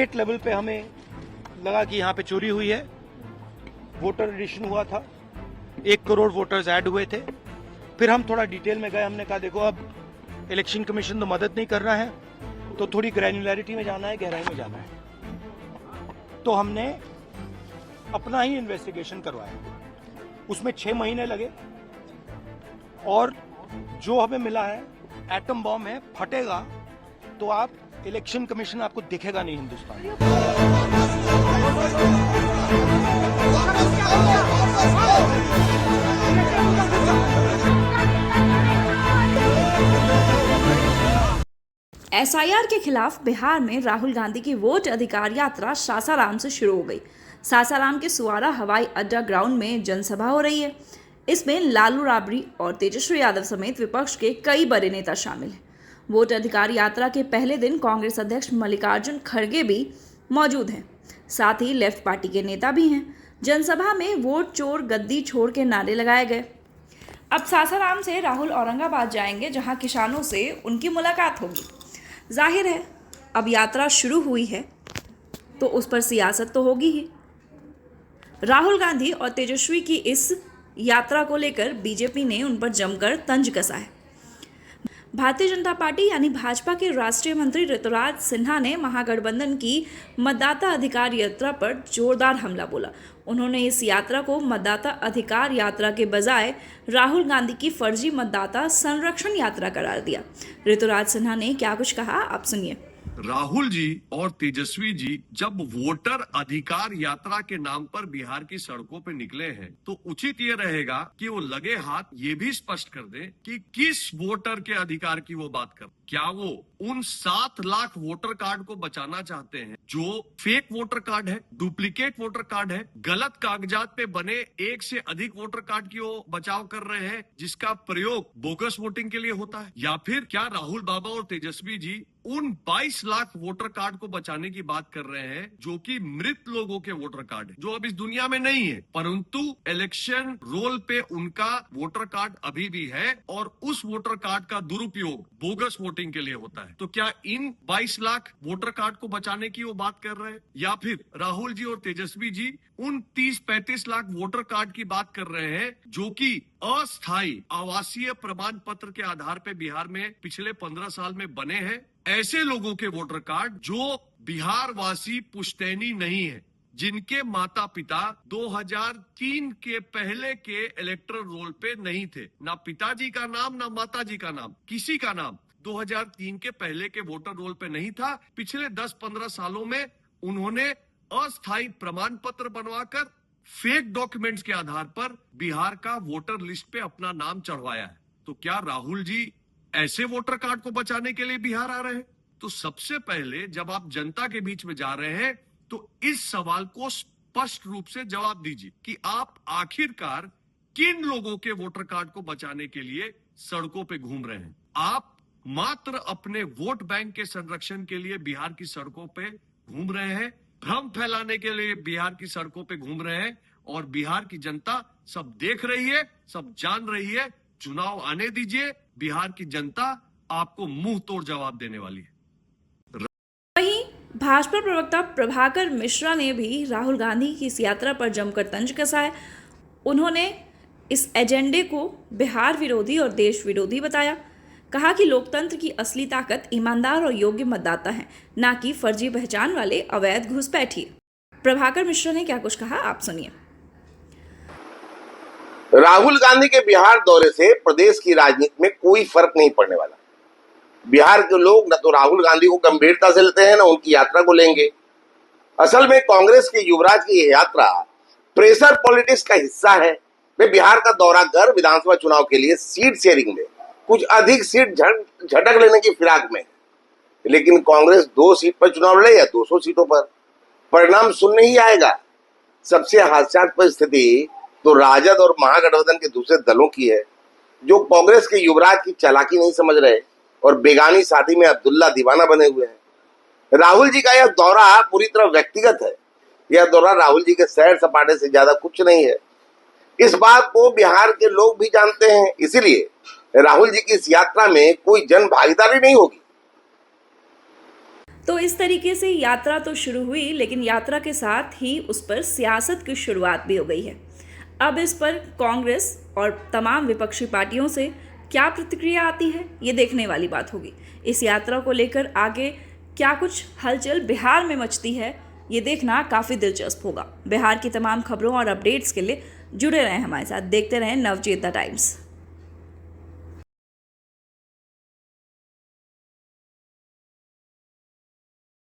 State level पे हमें लगा कि यहाँ पे चोरी हुई है। वोटर एडिशन हुआ था, 1 करोड़ वोटर्स ऐड हुए थे। फिर हम थोड़ा डिटेल में गए, हमने कहा देखो अब इलेक्शन कमीशन तो मदद नहीं कर रहा है, तो थोड़ी ग्रैन्युलैरिटी में जाना है, गहराई में जाना है। तो हमने अपना ही इन्वेस्टिगेशन करवाया, उसमें 6 महीने लगे और जो हमें मिला है एटम बॉम्ब है, फटेगा तो आप इलेक्शन कमीशन आपको दिखेगा नहीं हिंदुस्तान में। एसआईआर के खिलाफ बिहार में राहुल गांधी की वोट अधिकार यात्रा सासाराम से शुरू हो गई। सासाराम के सुवारा हवाई अड्डा ग्राउंड में जनसभा हो रही है। इसमें लालू राबड़ी और तेजस्वी यादव समेत विपक्ष के कई बड़े नेता शामिल हैं। वोट अधिकार यात्रा के पहले दिन कांग्रेस अध्यक्ष मल्लिकार्जुन खड़गे भी मौजूद हैं, साथ ही लेफ्ट पार्टी के नेता भी हैं। जनसभा में वोट चोर गद्दी छोड़ के नारे लगाए गए। अब सासाराम से राहुल औरंगाबाद जाएंगे, जहां किसानों से उनकी मुलाकात होगी। जाहिर है अब यात्रा शुरू हुई है तो उस पर सियासत तो होगी ही। राहुल गांधी और तेजस्वी की इस यात्रा को लेकर बीजेपी ने उन पर जमकर तंज कसा है। भारतीय जनता पार्टी यानी भाजपा के राष्ट्रीय मंत्री ऋतुराज सिन्हा ने महागठबंधन की मतदाता अधिकार यात्रा पर जोरदार हमला बोला। उन्होंने इस यात्रा को मतदाता अधिकार यात्रा के बजाय राहुल गांधी की फर्जी मतदाता संरक्षण यात्रा करार दिया। ऋतुराज सिन्हा ने क्या कुछ कहा, आप सुनिए। राहुल जी और तेजस्वी जी जब वोटर अधिकार यात्रा के नाम पर बिहार की सड़कों पे निकले हैं, तो उचित ये रहेगा कि वो लगे हाथ ये भी स्पष्ट कर दें कि किस वोटर के अधिकार की वो बात कर। क्या वो उन 7 लाख वोटर कार्ड को बचाना चाहते हैं जो फेक वोटर कार्ड है, डुप्लीकेट वोटर कार्ड है, गलत कागजात पे बने 1 से अधिक वोटर कार्ड की वो बचाव कर रहे हैं, जिसका प्रयोग बोगस वोटिंग के लिए होता है? या फिर क्या राहुल बाबा और तेजस्वी जी उन 22 लाख वोटर कार्ड को बचाने की बात कर रहे हैं जो कि मृत लोगों के वोटर कार्ड है, जो अब इस दुनिया में नहीं है, परंतु इलेक्शन रोल पे उनका वोटर कार्ड अभी भी है और उस वोटर कार्ड का दुरुपयोग बोगस वोटिंग के लिए होता है? तो क्या इन 22 लाख वोटर कार्ड को बचाने की वो बात कर रहे हैं? या फिर राहुल जी और तेजस्वी जी उन 30-35 लाख वोटर कार्ड की बात कर रहे हैं जो कि अस्थायी आवासीय प्रमाण पत्र के आधार पे बिहार में पिछले 15 साल में बने हैं? ऐसे लोगों के वोटर कार्ड जो बिहार वासी पुश्तैनी नहीं है, जिनके माता पिता 2003 के पहले के इलेक्टोरल रोल पे नहीं थे, ना पिताजी का नाम ना माताजी का नाम, किसी का नाम 2003 के पहले के वोटर रोल पे नहीं था। पिछले 10-15 सालों में उन्होंने अस्थायी प्रमाण पत्र बनवाकर फेक डॉक्यूमेंट्स के आधार पर बिहार का वोटर लिस्ट पे अपना नाम चढ़वाया है। तो क्या राहुल जी ऐसे वोटर कार्ड को बचाने के लिए बिहार आ रहे हैं? तो सबसे पहले जब आप जनता के बीच में जा रहे हैं तो इस सवाल को स्पष्ट रूप से जवाब दीजिए कि आप आखिरकार किन लोगों के वोटर कार्ड को बचाने के लिए सड़कों पे घूम रहे हैं? आप मात्र अपने वोट बैंक के संरक्षण के लिए बिहार की सड़कों पे घूम रहे हैं, भ्रम फैलाने के लिए बिहार की सड़कों पे घूम रहे हैं, और बिहार की जनता सब देख रही है, सब जान रही है। चुनाव आने दीजिए, बिहार की जनता आपको मुंह तोड़ जवाब देने वाली है। वहीं भाजपा प्रवक्ता प्रभाकर मिश्रा ने भी राहुल गांधी की इस यात्रा पर जमकर तंज कसा है। उन्होंने इस एजेंडे को बिहार विरोधी और देश विरोधी बताया। कहा कि लोकतंत्र की असली ताकत ईमानदार और योग्य मतदाता हैं, ना कि फर्जी पहचान वाले अवैध घुसपैठिए। प्रभाकर मिश्रा ने क्या कुछ कहा, आप सुनिए। राहुल गांधी के बिहार दौरे से प्रदेश की राजनीति में कोई फर्क नहीं पड़ने वाला। बिहार के लोग न तो राहुल गांधी को गंभीरता से लेते हैं, न उनकी यात्रा को लेंगे। असल में कांग्रेस के युवराज की यह यात्रा प्रेशर पॉलिटिक्स का हिस्सा है। वे बिहार का दौरा कर विधानसभा चुनाव के लिए सीट शेयरिंग में कुछ अधिक सीट झटक लेने की फिराक में, लेकिन कांग्रेस 2 सीट पर चुनाव लड़े या 200 सीटों पर, परिणाम सुनने ही आएगा। सबसे हास्यास्पद स्थिति तो राजद और महागठबंधन के दूसरे दलों की है, जो कांग्रेस के युवराज की चालाकी नहीं समझ रहे और बेगानी शादी में अब्दुल्ला दीवाना बने हुए हैं। राहुल जी का यह दौरा पूरी तरह व्यक्तिगत है। यह दौरा राहुल जी के सैर सपाटे से ज्यादा कुछ नहीं है। इस बात को बिहार के लोग भी जानते हैं, इसीलिए राहुल जी की इस यात्रा में कोई जन भागीदारी नहीं होगी। तो इस तरीके से यात्रा तो शुरू हुई, लेकिन यात्रा के साथ ही उस पर सियासत की शुरुआत भी हो गई है। अब इस पर कांग्रेस और तमाम विपक्षी पार्टियों से क्या प्रतिक्रिया आती है, ये देखने वाली बात होगी। इस यात्रा को लेकर आगे क्या कुछ हलचल बिहार में मचती है, ये देखना काफ़ी दिलचस्प होगा। बिहार की तमाम खबरों और अपडेट्स के लिए जुड़े रहें हमारे साथ, देखते रहें नवचेतना टाइम्स।